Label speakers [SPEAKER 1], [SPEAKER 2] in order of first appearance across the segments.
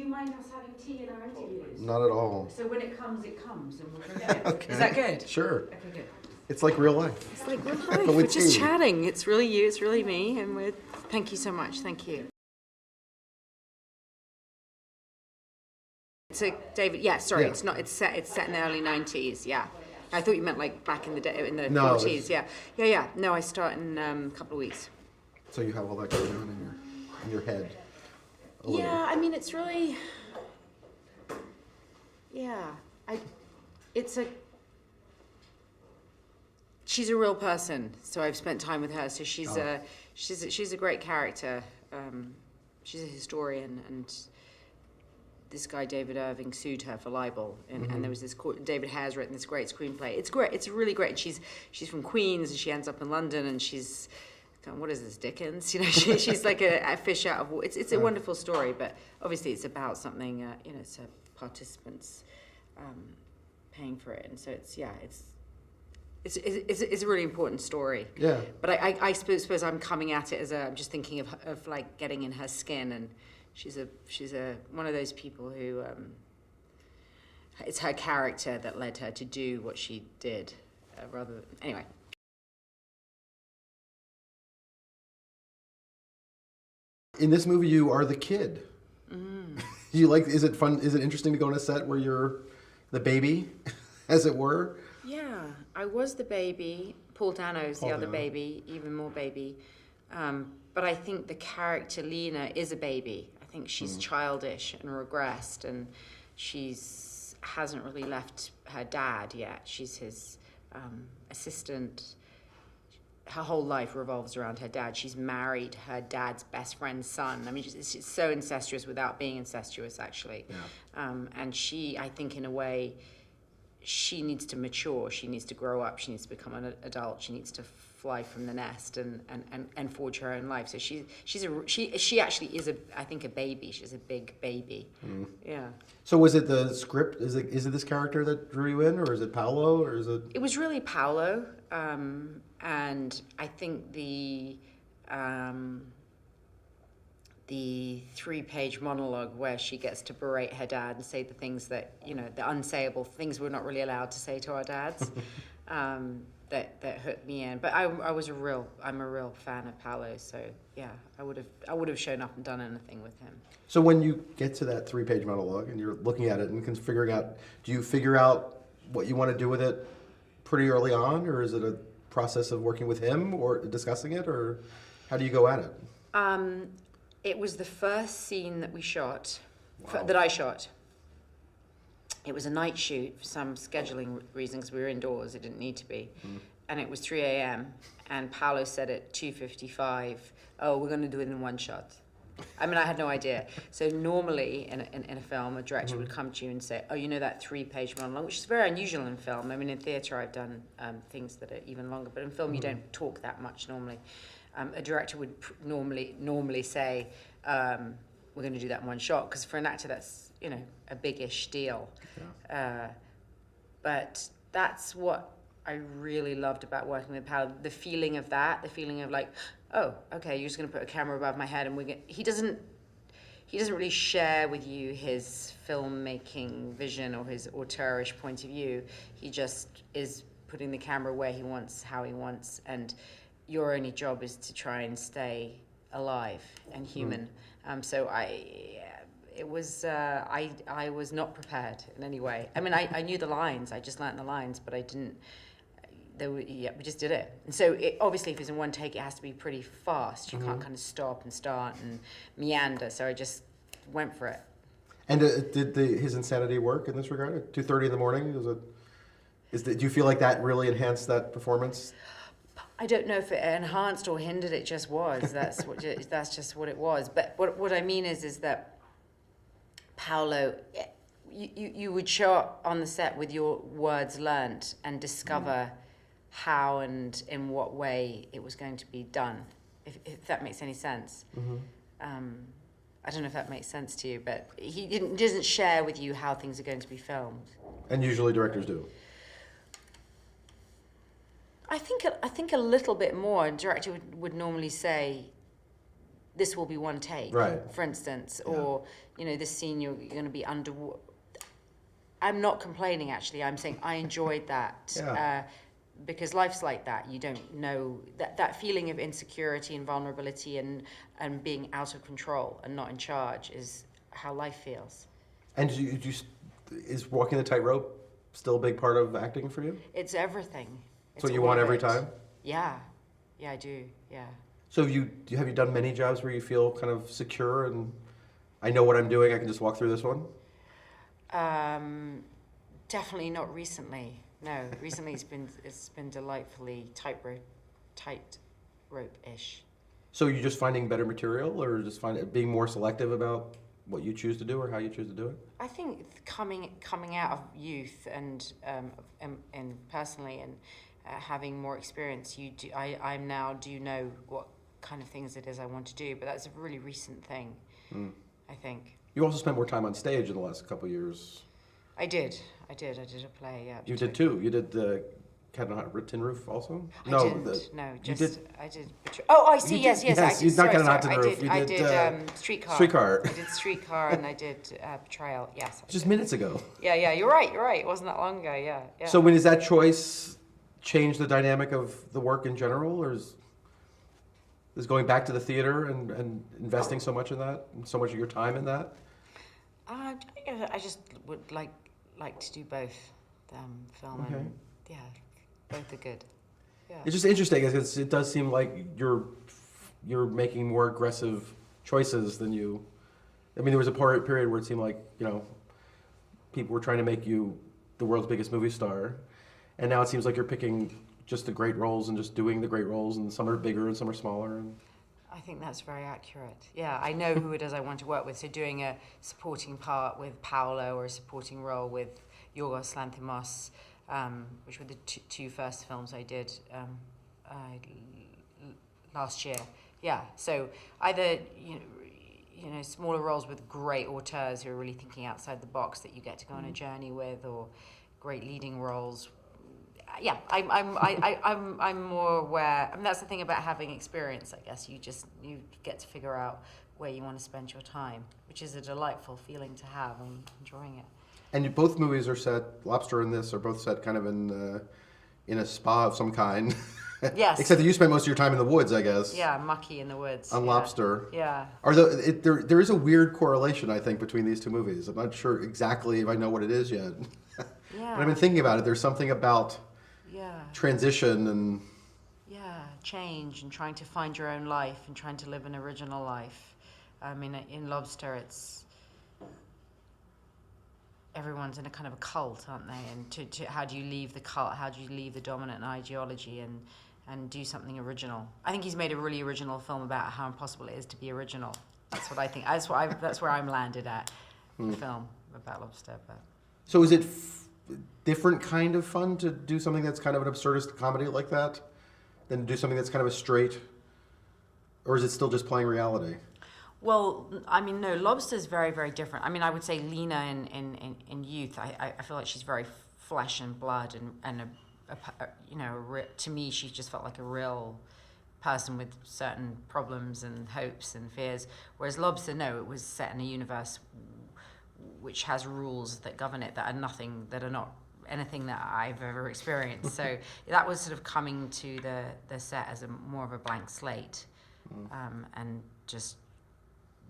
[SPEAKER 1] mind us having tea in our interviews?
[SPEAKER 2] Not at all.
[SPEAKER 1] So when it comes, and we'll drink it.
[SPEAKER 2] Okay.
[SPEAKER 1] Is that good?
[SPEAKER 2] Sure.
[SPEAKER 1] Okay, good.
[SPEAKER 2] It's like real life.
[SPEAKER 1] It's like real life.
[SPEAKER 2] But
[SPEAKER 1] We're
[SPEAKER 2] with
[SPEAKER 1] just
[SPEAKER 2] tea.
[SPEAKER 1] chatting. It's really you. It's really me. And we're. Thank you so much. Thank you. It's a David. Yeah. Sorry.
[SPEAKER 2] Yeah.
[SPEAKER 1] It's not. It's set in the early 90s. Yeah. I thought you meant like back in the day, in the
[SPEAKER 2] No,
[SPEAKER 1] 40s. Yeah. Yeah. No, I start in a couple of weeks.
[SPEAKER 2] So you have all that going on in your head.
[SPEAKER 1] Yeah. I mean, it's really. Yeah. She's a real person, so I've spent time with her. So she's a great character. She's a historian, and this guy David Irving sued her for libel, and there was this David Hare's written this great screenplay. It's great. It's really great. And she's from Queens, and she ends up in London, and she's what is this, Dickens? You know, she's like a fish out of water. It's a wonderful story, but obviously it's about something. It's a participants paying for it, and so it's a really important story.
[SPEAKER 2] Yeah.
[SPEAKER 1] But I suppose I'm coming at it I'm just thinking of like getting in her skin, and she's one of those people who it's her character that led her to do what she did, anyway.
[SPEAKER 2] In this movie, you are the kid. Is it fun? Is it interesting to go on a set where you're the baby, as it were?
[SPEAKER 1] Yeah, I was the baby. Paul Dano's the other baby, even more baby. But I think the character Lena is a baby. I think she's childish and regressed, and hasn't really left her dad yet. She's his assistant. Her whole life revolves around her dad. She's married her dad's best friend's son. I mean, it's so incestuous without being incestuous, actually. Yeah. And I think in a way, she needs to mature. She needs to grow up. She needs to become an adult. She needs to fly from the nest and forge her own life. So she actually is I think a baby. She's a big baby. Yeah.
[SPEAKER 2] So was it the script? Is it this character that drew you in, or is it Paolo, or is it?
[SPEAKER 1] It was really Paolo, and I think the 3-page monologue where she gets to berate her dad and say the things that, the unsayable things we're not really allowed to say to our dads, that hooked me in. But I'm a real fan of Paolo, so yeah, I would have shown up and done anything with him.
[SPEAKER 2] So when you get to that 3-page monologue and you're looking at it and figuring out, do you figure out what you want to do with it pretty early on, or is it a process of working with him or discussing it, or how do you go at it?
[SPEAKER 1] It was the first scene that we shot,
[SPEAKER 2] Wow.
[SPEAKER 1] that I shot. It was a night shoot for some scheduling reasons. We were indoors. It didn't need to be. And it was 3 a.m. And Paolo said at 2:55, "Oh, we're going to do it in one shot." I mean, I had no idea. So normally in a film, a director would come to you and say, "Oh, that 3-page monologue," which is very unusual in film. I mean, in theatre, I've done things that are even longer, but in film, you don't talk that much normally. A director would normally say, "We're going to do that in one shot," because for an actor, that's a big-ish deal. Yeah. But that's what I really loved about working with Paolo. The feeling of like, oh, okay, you're just going to put a camera above my head, and he doesn't really share with you his filmmaking vision or his auteurish point of view. He just is putting the camera where he wants, how he wants, and your only job is to try and stay alive and human. So I was not prepared in any way. I mean, I knew the lines. I just learnt the lines, but I didn't. We just did it. And so obviously, if it's in one take, it has to be pretty fast. You can't kind of stop and start and meander. So I just went for it.
[SPEAKER 2] And did his insanity work in this regard? At 2:30 in the morning, do you feel like that really enhanced that performance?
[SPEAKER 1] I don't know if it enhanced or hindered. It just was. That's just what it was. But what I mean is that Paolo, you would show up on the set with your words learnt and discover how and in what way it was going to be done, if that makes any sense. I don't know if that makes sense to you, but he doesn't share with you how things are going to be filmed.
[SPEAKER 2] And usually directors do.
[SPEAKER 1] I think a little bit more. A director would normally say, this will be one take,
[SPEAKER 2] Right.
[SPEAKER 1] for instance,
[SPEAKER 2] Yeah.
[SPEAKER 1] or, you know, this scene you're going to be under. I'm not complaining, actually. I'm saying I enjoyed that.
[SPEAKER 2] Yeah.
[SPEAKER 1] Because life's like that. You don't know that feeling of insecurity and vulnerability and being out of control and not in charge is how life feels.
[SPEAKER 2] And is walking the tightrope still a big part of acting for you?
[SPEAKER 1] It's everything.
[SPEAKER 2] So
[SPEAKER 1] It's
[SPEAKER 2] you
[SPEAKER 1] all
[SPEAKER 2] want
[SPEAKER 1] of
[SPEAKER 2] every
[SPEAKER 1] it.
[SPEAKER 2] time?
[SPEAKER 1] Yeah, I do. Yeah.
[SPEAKER 2] So have you done many jobs where you feel kind of secure and I know what I'm doing, I can just walk through this one?
[SPEAKER 1] Definitely not recently. No, recently it's been delightfully tightrope-ish.
[SPEAKER 2] So you're just finding better material, or just being more selective about what you choose to do or how you choose to do it?
[SPEAKER 1] I think coming out of youth and personally and having more experience, I now do know what kind of things it is I want to do. But that's a really recent thing, I think.
[SPEAKER 2] You also spent more time on stage in the last couple of years.
[SPEAKER 1] I did a play. Yeah.
[SPEAKER 2] You did too. You did the Cat on a Tin Roof also.
[SPEAKER 1] I did. Oh, I see. Yes.
[SPEAKER 2] Yes,
[SPEAKER 1] I did.
[SPEAKER 2] you did not
[SPEAKER 1] Sorry,
[SPEAKER 2] Cat on a Tin
[SPEAKER 1] I
[SPEAKER 2] Roof.
[SPEAKER 1] did.
[SPEAKER 2] You
[SPEAKER 1] I
[SPEAKER 2] did,
[SPEAKER 1] did Streetcar.
[SPEAKER 2] Streetcar.
[SPEAKER 1] I did Streetcar and I did Betrayal. Yes.
[SPEAKER 2] Just minutes ago.
[SPEAKER 1] Yeah. You're right. It wasn't that long ago. Yeah.
[SPEAKER 2] So when does that choice change the dynamic of the work in general, or is going back to the theater and investing so much in that, and so much of your time in that?
[SPEAKER 1] I just would like to do both, film
[SPEAKER 2] Okay.
[SPEAKER 1] and both are good. Yeah.
[SPEAKER 2] It's just interesting because it does seem like you're making more aggressive choices than you. I mean, there was a period where it seemed like, you know, people were trying to make you the world's biggest movie star, and now it seems like you're picking just the great roles and just doing the great roles, and some are bigger and some are smaller.
[SPEAKER 1] I think that's very accurate. Yeah, I know who it is I want to work with. So doing a supporting part with Paolo or a supporting role with Yorgos Lanthimos, which were the two first films I did last year. Yeah, so either you know smaller roles with great auteurs who are really thinking outside the box that you get to go on a journey with, or great leading roles. Yeah, I'm more aware. I mean, that's the thing about having experience, I guess. You get to figure out where you want to spend your time, which is a delightful feeling to have. I'm enjoying it.
[SPEAKER 2] And both movies are set. Lobster and this are both set kind of in a spa of some kind.
[SPEAKER 1] Yes.
[SPEAKER 2] Except that you spent most of your time in the woods, I guess.
[SPEAKER 1] Yeah, mucky in the woods.
[SPEAKER 2] On Lobster.
[SPEAKER 1] Yeah.
[SPEAKER 2] There is a weird correlation, I think, between these two movies. I'm not sure exactly if I know what it is yet.
[SPEAKER 1] Yeah.
[SPEAKER 2] But I've been thinking about it. There's something about transition and
[SPEAKER 1] change and trying to find your own life and trying to live an original life. I mean, in Lobster, it's everyone's in a kind of a cult, aren't they? And to how do you leave the cult? How do you leave the dominant ideology and do something original? I think he's made a really original film about how impossible it is to be original. That's what I think. That's where I'm landed at the film about Lobster. But
[SPEAKER 2] so is it different kind of fun to do something that's kind of an absurdist comedy like that than to do something that's kind of a straight, or is it still just playing reality?
[SPEAKER 1] Well, I mean, no, Lobster's very, very different. I mean, I would say Lena in Youth, I feel like she's very flesh and blood and to me, she just felt like a real person with certain problems and hopes and fears. Whereas Lobster, no, it was set in a universe which has rules that govern it that are not anything that I've ever experienced. So that was sort of coming to the set as more of a blank slate, and just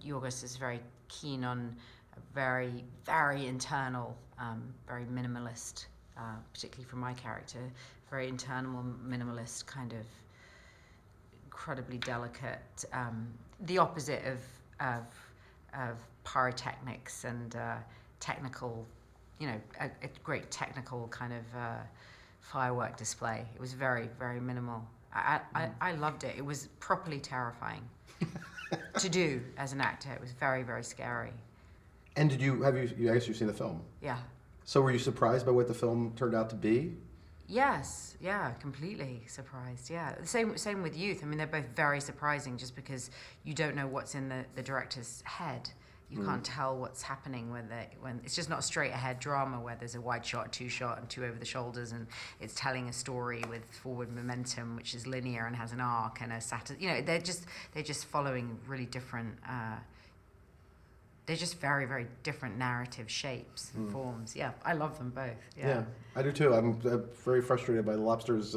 [SPEAKER 1] Yorgos is very keen on a very, very internal, very minimalist, particularly for my character, very internal, minimalist, kind of incredibly delicate, the opposite of pyrotechnics and technical, a great technical kind of firework display. It was very, very minimal. I loved it. It was properly terrifying to do as an actor. It was very, very scary.
[SPEAKER 2] And I guess you've seen the film?
[SPEAKER 1] Yeah.
[SPEAKER 2] So were you surprised by what the film turned out to be?
[SPEAKER 1] Yes, yeah, completely surprised. Yeah, same with Youth. I mean, they're both very surprising, just because you don't know what's in the director's head. You can't tell what's happening when it's just not a straight ahead drama where there's a wide shot, two shot, and two over the shoulders, and it's telling a story with forward momentum, which is linear and has an arc and a they're just following really different. They're just very, very different narrative shapes and forms. Yeah, I love them both.
[SPEAKER 2] Yeah, I do too. I'm very frustrated by The Lobster's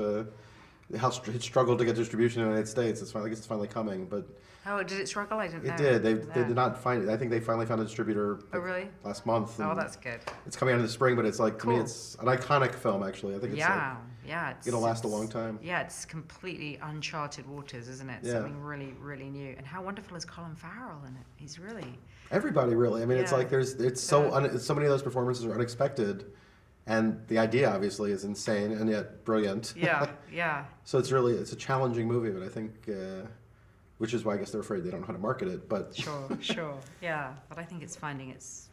[SPEAKER 2] how it struggled to get distribution in the United States. I guess it's finally coming, but.
[SPEAKER 1] Oh, did it struggle? I didn't know.
[SPEAKER 2] It did. They did not find it. I think they finally found a distributor.
[SPEAKER 1] Oh, really?
[SPEAKER 2] Last month.
[SPEAKER 1] Oh, that's good.
[SPEAKER 2] It's coming out in the spring, but it's like,
[SPEAKER 1] cool.
[SPEAKER 2] To me, it's an iconic film, actually. I think it's it'll last a long time.
[SPEAKER 1] Yeah, it's completely uncharted waters, isn't it?
[SPEAKER 2] Yeah.
[SPEAKER 1] Something really, really new. And how wonderful is Colin Farrell in it? He's really...
[SPEAKER 2] Everybody, really. I mean, it's like so many of those performances are unexpected. And the idea, obviously, is insane and yet brilliant.
[SPEAKER 1] Yeah, yeah.
[SPEAKER 2] So it's a challenging movie, but I think... which is why I guess they're afraid they don't know how to market it, but...
[SPEAKER 1] Sure, yeah. But I think it's finding its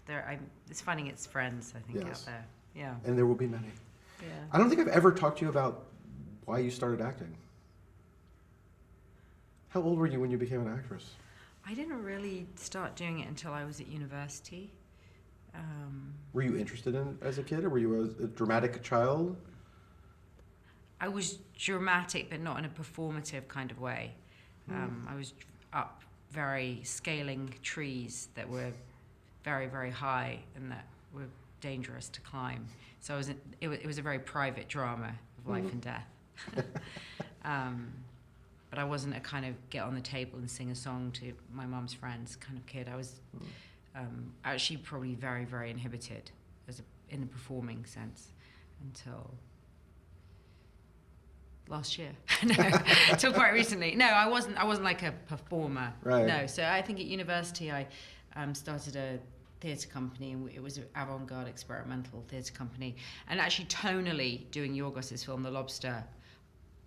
[SPEAKER 1] friends, I think, out there. Yeah.
[SPEAKER 2] And there will be many.
[SPEAKER 1] Yeah.
[SPEAKER 2] I don't think I've ever talked to you about why you started acting. How old were you when you became an actress?
[SPEAKER 1] I didn't really start doing it until I was at university.
[SPEAKER 2] Were you interested in it as a kid, or were you a dramatic child?
[SPEAKER 1] I was dramatic, but not in a performative kind of way. I was up scaling trees that were very, very high and that were dangerous to climb. So it was a very private drama of life and death. But I wasn't a kind of get on the table and sing a song to my mum's friends kind of kid. I was actually probably very, very inhibited in the performing sense until... last year. No, until quite recently. No, I wasn't like a performer.
[SPEAKER 2] Right.
[SPEAKER 1] No, so I think at university I started a theatre company, and it was an avant-garde experimental theatre company. And actually tonally doing Yorgos's film The Lobster,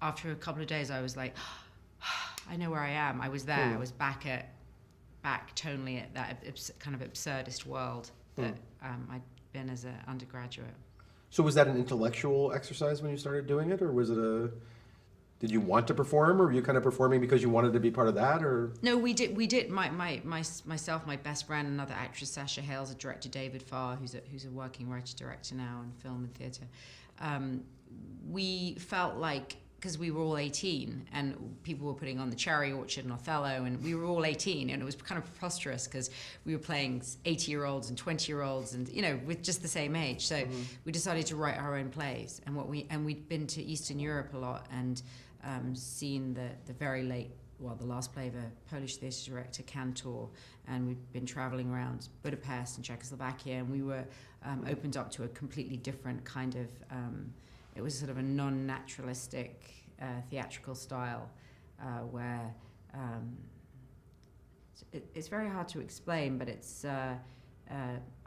[SPEAKER 1] after a couple of days I was like, I know where I am. I was there. I was back tonally at that kind of absurdist world that I'd been as an undergraduate. So
[SPEAKER 2] was that an intellectual exercise when you started doing it, or was it did you want to perform, or were you kind of performing because you wanted to be part of that, or?
[SPEAKER 1] No, we did. Myself, my best friend, another actress, Sasha Hales, a director, David Farr, who's a working writer-director now in film and theatre. We felt like, because we were all 18 and people were putting on The Cherry Orchard and Othello, and we were all 18, and it was kind of preposterous because we were playing 80-year-olds and 20-year-olds and, with just the same age. So we decided to write our own plays, and we'd been to Eastern Europe a lot and seen the very late, the last play of a Polish theatre director, Cantor, and we'd been traveling around Budapest and Czechoslovakia, and we were opened up to a completely different kind of, it was sort of a non-naturalistic theatrical style where it's very hard to explain, but it's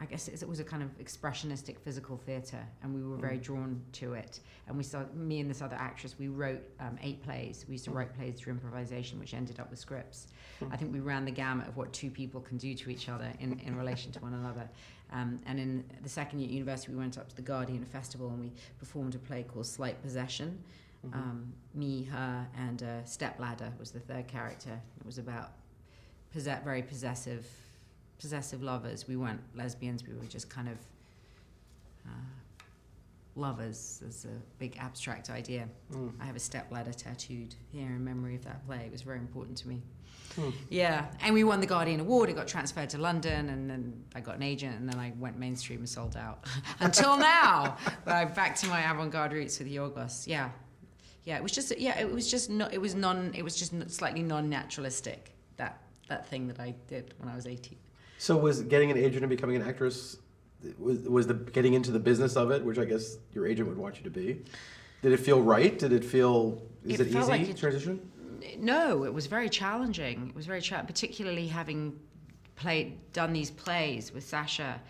[SPEAKER 1] I guess it was a kind of expressionistic physical theatre, and we were very drawn to it. And me and this other actress, we wrote 8 plays. We used to write plays through improvisation, which ended up with scripts. I think we ran the gamut of what 2 people can do to each other in relation to one another. And in the second year at university, we went up to the Guardian Festival and we performed a play called Slight Possession. Me, her, and Stepladder was the third character. It was about very possessive lovers. We weren't lesbians, we were just kind of lovers as a big abstract idea. I have a stepladder tattooed here in memory of that play. It was very important to me. Yeah, and we won the Guardian Award. It got transferred to London, and then I got an agent, and then I went mainstream and sold out. Until now, where I'm back to my avant-garde roots with Yorgos. Yeah, it was just slightly non-naturalistic, that thing that I did when I was 18.
[SPEAKER 2] So was getting an agent and becoming an actress, was the getting into the business of it, which I guess your agent would want you to be, did it feel right? Is it easy like transition?
[SPEAKER 1] No, it was very challenging. It was very particularly having done these plays with Sasha,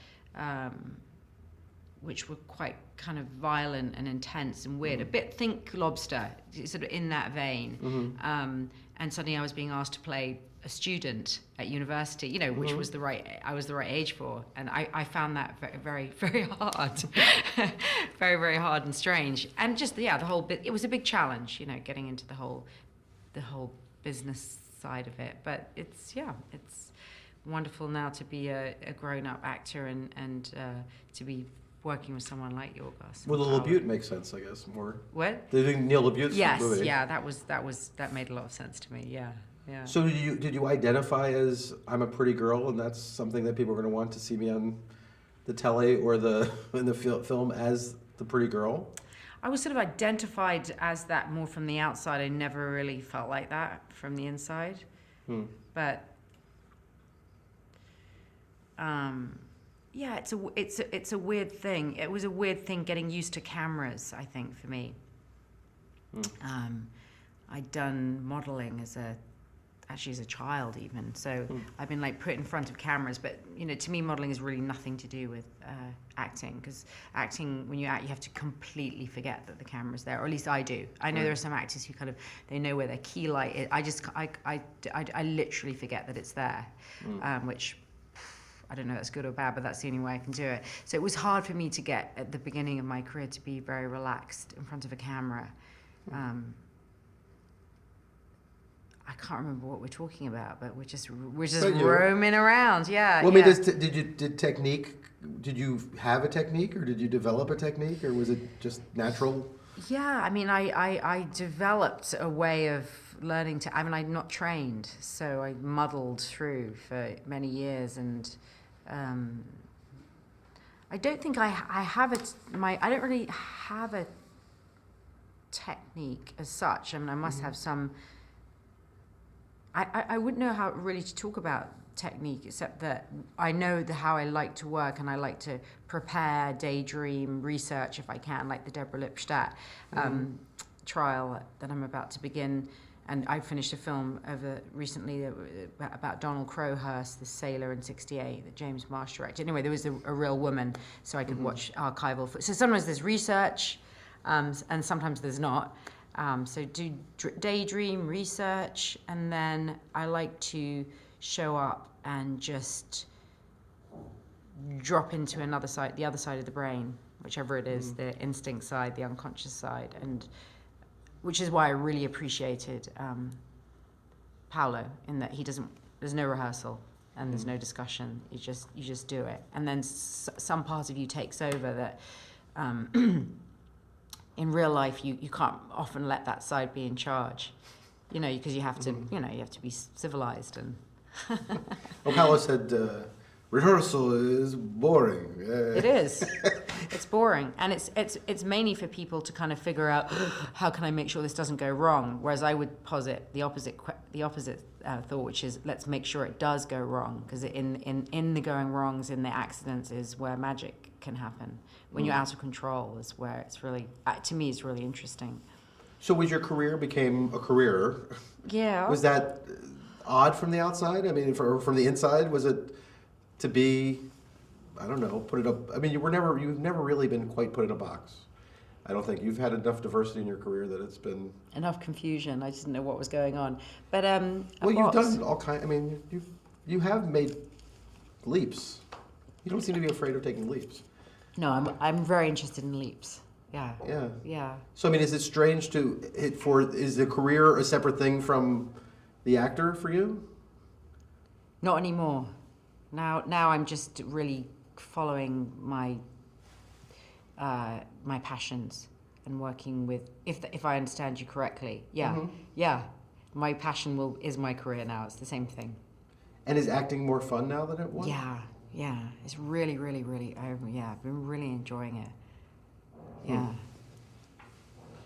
[SPEAKER 1] which were quite kind of violent and intense and weird. A bit Think Lobster, sort of in that vein. And suddenly I was being asked to play a student at university, which was I was the right age for, and I found that very, very hard, very, very hard and strange, and just the whole bit. It was a big challenge, getting into the whole business side of it. But wonderful now to be a grown-up actor and to be working with someone like Yorgos.
[SPEAKER 2] Well, the LaBute makes sense, I guess, more.
[SPEAKER 1] What?
[SPEAKER 2] They're doing Neil LaBute's movie.
[SPEAKER 1] Yeah, that made a lot of sense to me. Yeah.
[SPEAKER 2] So did you identify as I'm a pretty girl, and that's something that people are going to want to see me on the telly or in the film as the pretty girl?
[SPEAKER 1] I was sort of identified as that more from the outside. I never really felt like that from the inside. But yeah, it's a weird thing. It was a weird thing getting used to cameras, I think, for me. I'd done modeling as a child even, so I've been like put in front of cameras, but to me modeling is really nothing to do with acting, because acting, when you act, you have to completely forget that the camera's there, or at least I do. I know there are some actors who they know where their key light is. I literally forget that it's there, which I don't know if that's good or bad, but that's the only way I can do it. So it was hard for me to get, at the beginning of my career, to be very relaxed in front of a camera. I can't remember what we're talking about, but we're just roaming around. Yeah.
[SPEAKER 2] Well, I mean, did you have a technique, or did you develop a technique, or was it just natural?
[SPEAKER 1] Yeah, I mean, I developed a way of learning to. I mean, I'm not trained, so I muddled through for many years, and I don't think I don't really have a technique as such. I mean, I must have some. I wouldn't know how really to talk about technique, except that I know how I like to work, and I like to prepare, daydream, research if I can, like the Deborah Lipstadt trial that I'm about to begin. And I finished a film recently about Donald Crowhurst, the sailor in '68 that James Marsh directed. Anyway, there was a real woman, so I could watch archival. So sometimes there's research, and sometimes there's not. So do daydream, research, and then I like to show up and just drop into the other side of the brain, whichever it is, the instinct side, the unconscious side, and which is why I really appreciated Paolo, in that there's no rehearsal and there's no discussion. You just do it, and then some part of you takes over that. In real life, you can't often let that side be in charge, because you have to, you have to be civilized and.
[SPEAKER 2] Well, Paolo said, rehearsal is boring.
[SPEAKER 1] It is. It's boring, and it's mainly for people to kind of figure out how can I make sure this doesn't go wrong. Whereas I would posit the opposite thought, which is let's make sure it does go wrong, because in the going wrongs, in the accidents, is where magic can happen. When you're out of control is where it's really, to me, it's really interesting.
[SPEAKER 2] So as your career became a career, was that odd from the outside? I mean, from the inside, was it to be, I don't know, put it up? I mean, you've never really been quite put in a box. I don't think you've had enough diversity in your career that it's been
[SPEAKER 1] enough confusion. I just didn't know what was going on. But
[SPEAKER 2] well, you've done all kind. I mean, you have made leaps. You don't seem to be afraid of taking leaps.
[SPEAKER 1] No, I'm very interested in leaps. Yeah.
[SPEAKER 2] Yeah.
[SPEAKER 1] Yeah.
[SPEAKER 2] So I mean, is it strange is the career a separate thing from the actor for you?
[SPEAKER 1] Not anymore. Now I'm just really following my my passions and working with. If I understand you correctly, yeah. My passion is my career now. It's the same thing.
[SPEAKER 2] And is acting more fun now than it was?
[SPEAKER 1] Yeah, it's really, really, really. I've been really enjoying it. Yeah.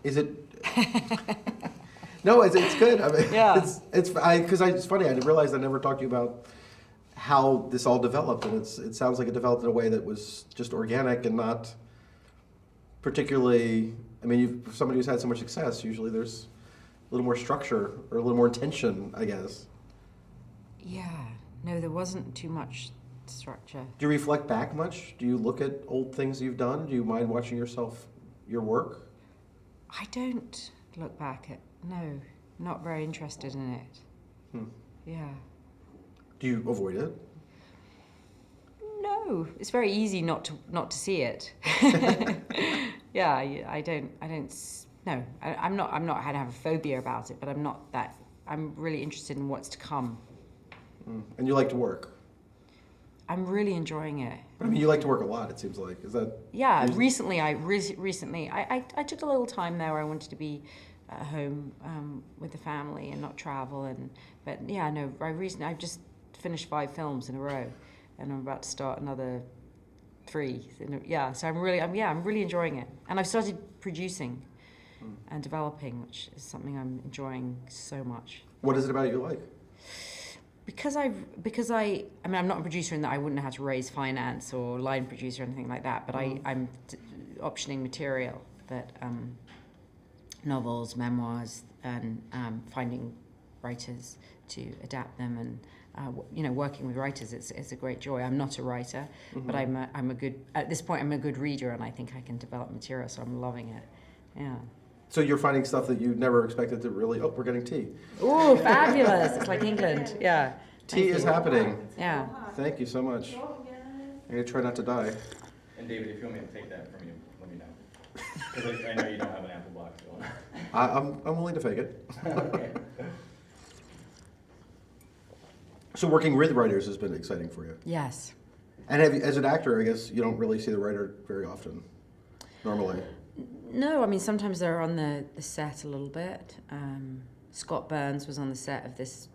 [SPEAKER 2] Is it? No, it's good. I mean,
[SPEAKER 1] yeah.
[SPEAKER 2] It's funny. I realized I never talked to you about how this all developed, and it sounds like it developed in a way that was just organic and not particularly. I mean, for somebody who's had so much success, usually there's a little more structure or a little more intention, I guess.
[SPEAKER 1] Yeah. No, there wasn't too much structure.
[SPEAKER 2] Do you reflect back much? Do you look at old things you've done? Do you mind watching your work?
[SPEAKER 1] I don't look back at, no, not very interested in it. Yeah.
[SPEAKER 2] Do you avoid it?
[SPEAKER 1] No, it's very easy not to see it. Yeah, I don't. No, I'm not. I don't have a phobia about it, but I'm not that. I'm really interested in what's to come.
[SPEAKER 2] And you like to work?
[SPEAKER 1] I'm really enjoying it.
[SPEAKER 2] But I mean, you like to work a lot, it seems like. Is that...
[SPEAKER 1] Yeah, recently I took a little time there where I wanted to be at home with the family and not travel. But yeah, no, I've just finished 5 films in a row, and I'm about to start another 3. Yeah, so I'm really enjoying it, and I've started producing and developing, which is something I'm enjoying so much.
[SPEAKER 2] What is it about you like?
[SPEAKER 1] Because I mean, I'm not a producer in that I wouldn't know how to raise finance or line producer or anything like that, but I'm optioning material that novels, memoirs, and finding writers to adapt them, and working with writers it's a great joy. I'm not a writer, but I'm a good, at this point I'm a good reader, and I think I can develop material, so I'm loving it. Yeah.
[SPEAKER 2] So you're finding stuff that you never expected to really... Oh, we're getting tea.
[SPEAKER 1] Oh, fabulous. It's like England. Yeah.
[SPEAKER 2] Tea is happening.
[SPEAKER 1] Yeah.
[SPEAKER 2] Thank you so much. I'm going to try not to die.
[SPEAKER 3] And David, if you want me to take that from you, let me know. Because I know you don't have an apple box.
[SPEAKER 2] I'm willing to fake it.
[SPEAKER 3] Okay.
[SPEAKER 2] So working with writers has been exciting for you.
[SPEAKER 1] Yes.
[SPEAKER 2] And as an actor, I guess you don't really see the writer very often, normally.
[SPEAKER 1] No, I mean, sometimes they're on the set a little bit. Scott Burns was on the set of this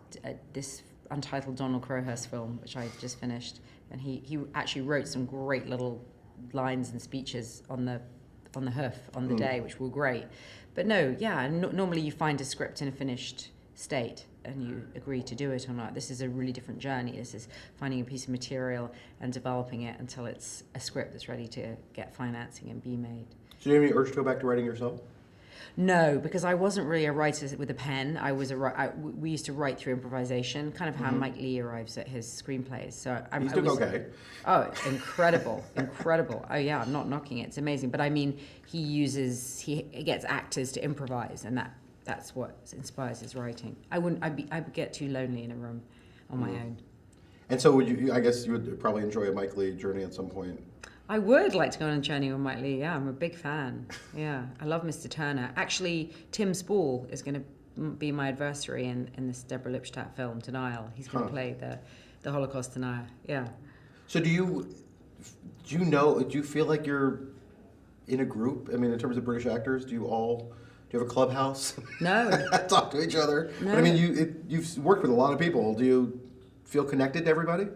[SPEAKER 1] untitled Donald Crowhurst film, which I just finished, and he actually wrote some great little lines and speeches on the hoof on the day, which were great. But no, yeah, normally you find a script in a finished state and you agree to do it or not. This is a really different journey. This is finding a piece of material and developing it until it's a script that's ready to get financing and be made.
[SPEAKER 2] So do you have any urge to go back to writing yourself?
[SPEAKER 1] No, because I wasn't really a writer with a pen. We used to write through improvisation, kind of how Mike Leigh arrives at his screenplays. So
[SPEAKER 2] He's doing okay.
[SPEAKER 1] Oh, incredible, incredible. Oh yeah, I'm not knocking it. It's amazing. But I mean, he gets actors to improvise, and that's what inspires his writing. I would get too lonely in a room on my own.
[SPEAKER 2] And so I guess you would probably enjoy a Mike Leigh journey at some point.
[SPEAKER 1] I would like to go on a journey with Mike Leigh. Yeah, I'm a big fan. Yeah, I love Mr. Turner. Actually, Tim Spall is going to be my adversary in this Deborah Lipstadt film, Denial. He's going to play the Holocaust denier. Yeah. So
[SPEAKER 2] do you feel like you're in a group? I mean, in terms of British actors, do you have a clubhouse?
[SPEAKER 1] No.
[SPEAKER 2] Talk to each other?
[SPEAKER 1] No.
[SPEAKER 2] But I mean, you've worked with a lot of people. Do you feel connected to everybody?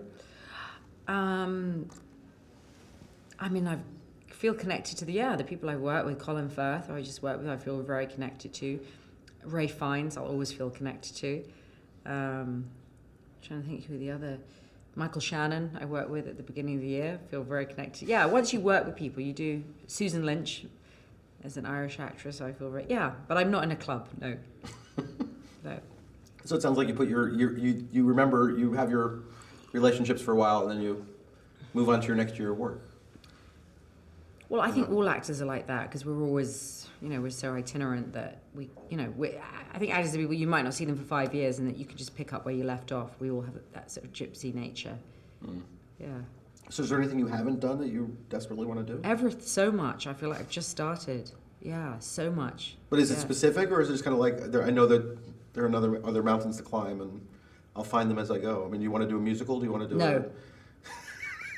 [SPEAKER 1] I mean, I feel connected to the people I work with. Colin Firth, who I just worked with, I feel very connected to. Ray Fiennes, I'll always feel connected to. Trying to think who the other... Michael Shannon, I worked with at the beginning of the year, feel very connected. Yeah, once you work with people, you do. Susan Lynch, as an Irish actress, I feel very... Yeah, but I'm not in a club, no. No.
[SPEAKER 2] So it sounds like you put you remember, you have your relationships for a while, and then you move on to your next year of work.
[SPEAKER 1] Well, I think all actors are like that because we're always, we're so itinerant that I think actors are people, you might not see them for 5 years and that you can just pick up where you left off. We all have that sort of gypsy nature. Yeah.
[SPEAKER 2] So is there anything you haven't done that you desperately want to do?
[SPEAKER 1] So much. I feel like I've just started. Yeah, so much.
[SPEAKER 2] But is it specific, or is it just kind of like, I know that there are other mountains to climb and I'll find them as I go? I mean, do you want to do a musical? Do you want to do
[SPEAKER 1] No.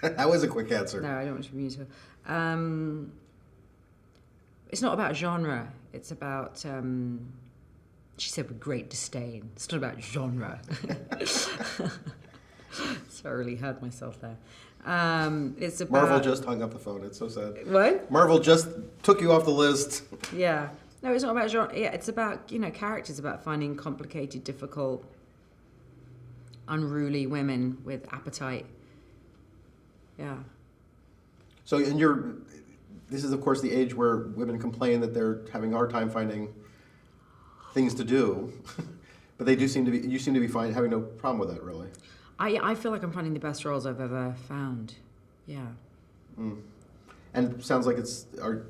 [SPEAKER 2] That was a quick answer.
[SPEAKER 1] No, I don't want to do a musical. It's not about genre. It's about, she said with great disdain, it's not about genre. So I really hurt myself there. It's about...
[SPEAKER 2] Marvel just hung up the phone. It's so sad.
[SPEAKER 1] What?
[SPEAKER 2] Marvel just took you off the list.
[SPEAKER 1] Yeah. No, it's not about genre. Yeah, it's about, characters, about finding complicated, difficult, unruly women with appetite. Yeah. So,
[SPEAKER 2] this is of course the age where women complain that they're having a hard time finding things to do, but you seem to be fine, having no problem with that, really.
[SPEAKER 1] I feel like I'm finding the best roles I've ever found. Yeah.
[SPEAKER 2] And it sounds like do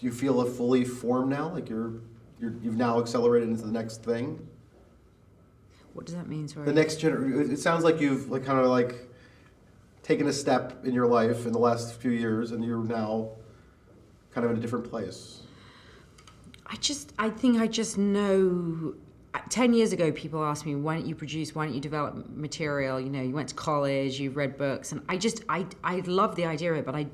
[SPEAKER 2] you feel a fully formed now? Like you've now accelerated into the next thing?
[SPEAKER 1] What does that mean? Sorry.
[SPEAKER 2] The next generation. It sounds like you've taken a step in your life in the last few years, and you're now kind of in a different place.
[SPEAKER 1] I think I just know 10 years ago, people asked me, why don't you produce, why don't you develop material? You know, you went to college, you've read books. And I love the idea of it, but I just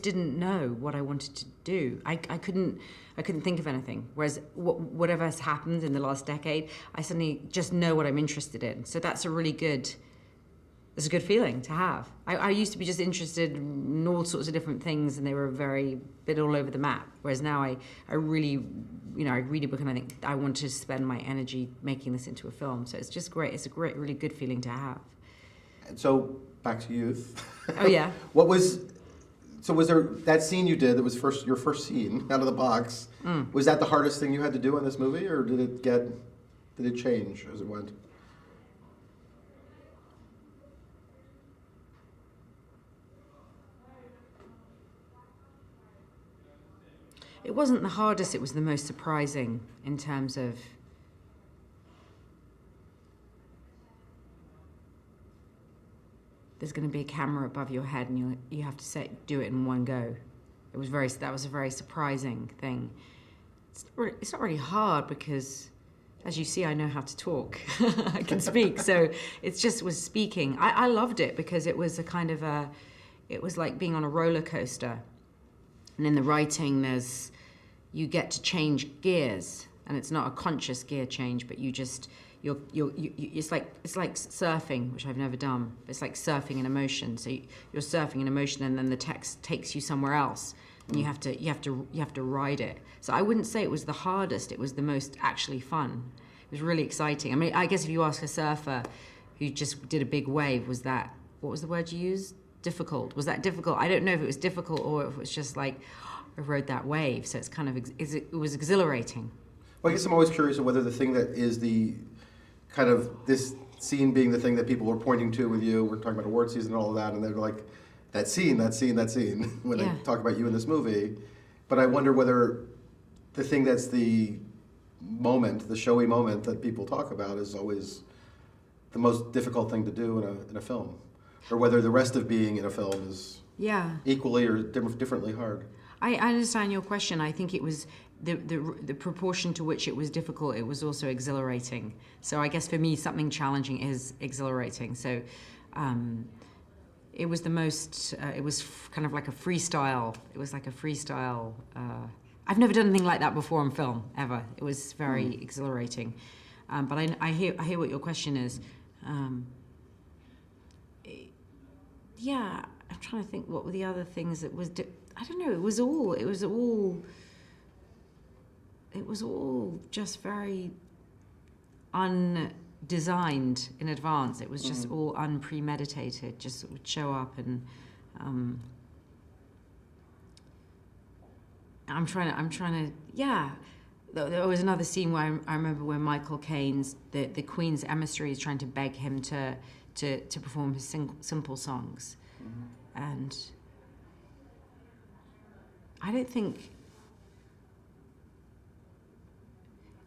[SPEAKER 1] didn't know what I wanted to do. I couldn't think of anything. Whereas whatever has happened in the last decade, I suddenly just know what I'm interested in. So that's a good feeling to have. I used to be just interested in all sorts of different things, and they were very bit all over the map. Whereas now I really, you know, I read a book and I think I want to spend my energy making this into a film. So it's just great. It's a really good feeling to have.
[SPEAKER 2] And so back to youth.
[SPEAKER 1] Oh yeah.
[SPEAKER 2] Was there that scene you did that was your first scene out of the box? Was that the hardest thing you had to do in this movie, or did it change as it went?
[SPEAKER 1] It wasn't the hardest, it was the most surprising in terms of there's going to be a camera above your head and you have to do it in one go. That was a very surprising thing. It's not really hard because, as you see, I know how to talk. I can speak, so it just was speaking. I loved it because it was it was like being on a roller coaster. And in the writing, you get to change gears, and it's not a conscious gear change, but it's like surfing, which I've never done. It's like surfing an emotion. So you're surfing an emotion, and then the text takes you somewhere else, and you have to ride it. So I wouldn't say it was the hardest. It was the most actually fun. It was really exciting. I mean, I guess if you ask a surfer who just did a big wave, what was the word you used? Difficult. Was that difficult? I don't know if it was difficult or if it was just like, I rode that wave. So it's kind of, it was exhilarating.
[SPEAKER 2] Well, I guess I'm always curious of whether the thing that is the kind of this scene being the thing that people are pointing to with you, we're talking about award season and all of that, and they're like, that scene, when they talk about you in this movie. But I wonder whether the thing that's the moment, the showy moment that people talk about is always the most difficult thing to do in a film. Or whether the rest of being in a film is equally or differently hard.
[SPEAKER 1] I understand your question. I think it was the proportion to which it was difficult, it was also exhilarating. So I guess for me, something challenging is exhilarating. So it was the most, it was kind of like a freestyle. It was like a freestyle. I've never done anything like that before on film, ever. It was very exhilarating. But I hear what your question is. Yeah, I'm trying to think what were the other things that was. I don't know. It was all just very undesigned in advance. It was just all unpremeditated. Just would show up and. I'm trying to. Yeah. There was another scene where I remember when Michael Caine's the Queen's emissary is trying to beg him to perform his simple songs, and I don't think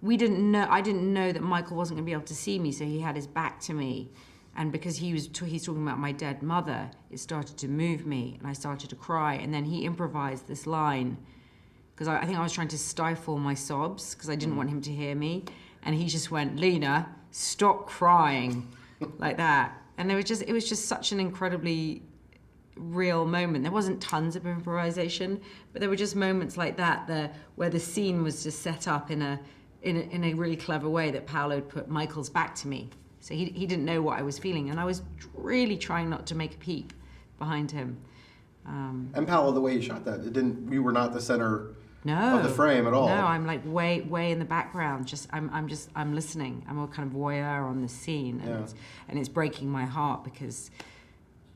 [SPEAKER 1] I didn't know that Michael wasn't going to be able to see me, so he had his back to me, and because he's talking about my dead mother, it started to move me, and I started to cry, and then he improvised this line, because I think I was trying to stifle my sobs, because I didn't want him to hear me, and he just went, "Lena, stop crying," like that, and it was just such an incredibly real moment. There wasn't tons of improvisation, but there were just moments like that where the scene was just set up in a really clever way that Paolo had put Michael's back to me. So he didn't know what I was feeling, and I was really trying not to make a peep behind him.
[SPEAKER 2] And Paolo, the way he shot that, you were not the center
[SPEAKER 1] of
[SPEAKER 2] the frame at all.
[SPEAKER 1] No, I'm like way in the background. I'm listening. I'm a kind of voyeur on the scene, and it's breaking my heart because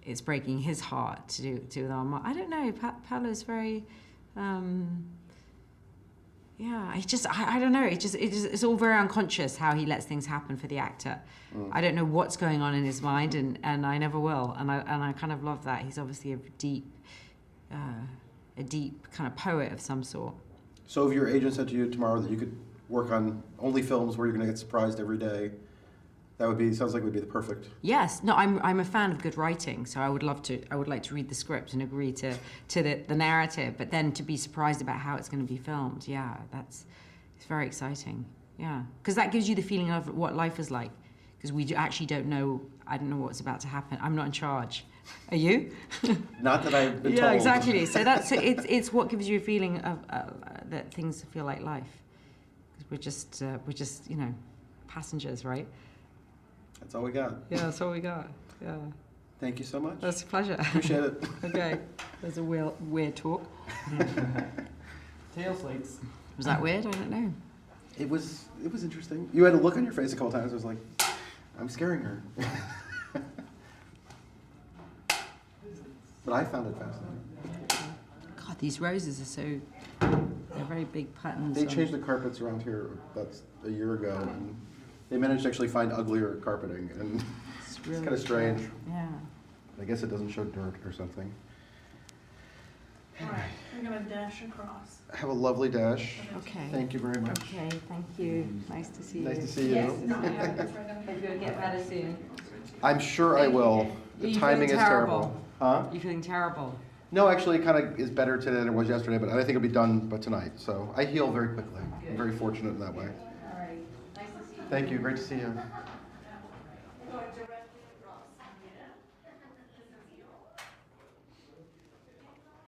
[SPEAKER 1] it's breaking his heart to do with Armand. I don't know. Paolo's very, I don't know. It's all very unconscious how he lets things happen for the actor. I don't know what's going on in his mind, and I never will. And I kind of love that. He's obviously a deep kind of poet of some sort.
[SPEAKER 2] So if your agent said to you tomorrow that you could work on only films where you're going to get surprised every day, sounds like it would be the perfect.
[SPEAKER 1] Yes. No, I'm a fan of good writing, so I would like to read the script and agree to the narrative, but then to be surprised about how it's going to be filmed. Yeah, it's very exciting. Yeah, because that gives you the feeling of what life is like. Because we actually don't know. I don't know what's about to happen. I'm not in charge. Are you?
[SPEAKER 2] Not that I've been told.
[SPEAKER 1] Yeah, exactly. So it's what gives you a feeling of that things feel like life. 'Cause we're just passengers, right?
[SPEAKER 2] That's all we got.
[SPEAKER 1] Yeah, that's all we got. Yeah,
[SPEAKER 2] Thank you so much.
[SPEAKER 1] that's a pleasure.
[SPEAKER 2] Appreciate it.
[SPEAKER 1] Okay, there's a weird talk.
[SPEAKER 4] Tail slates.
[SPEAKER 1] Was that weird? I don't know.
[SPEAKER 2] It was interesting. You had a look on your face a couple times. I was like, I'm scaring her. But I found it fascinating.
[SPEAKER 1] God, these roses are they're very big patterns.
[SPEAKER 2] They changed the carpets around here about a year ago, and they managed to actually find uglier carpeting, and
[SPEAKER 1] It's
[SPEAKER 2] it's
[SPEAKER 1] really
[SPEAKER 2] kind of strange.
[SPEAKER 1] Yeah.
[SPEAKER 2] I guess it doesn't show dirt or something.
[SPEAKER 5] All right, I'm gonna dash across.
[SPEAKER 2] Have a lovely dash.
[SPEAKER 1] Okay.
[SPEAKER 2] Thank you very much.
[SPEAKER 1] Okay, thank you. Nice to see you.
[SPEAKER 2] Nice to see you.
[SPEAKER 1] Yes, hope you'll get better soon.
[SPEAKER 2] I'm sure I will.
[SPEAKER 1] Are
[SPEAKER 2] The
[SPEAKER 1] you
[SPEAKER 2] timing is
[SPEAKER 1] feeling
[SPEAKER 2] terrible.
[SPEAKER 1] terrible?
[SPEAKER 2] Huh?
[SPEAKER 1] You feeling terrible?
[SPEAKER 2] No, actually, it kind of is better today than it was yesterday, but I think it'll be done by tonight. So I heal very quickly. I'm very fortunate in that way.
[SPEAKER 1] All right. Nice to see you.
[SPEAKER 2] Thank you. Great to see you.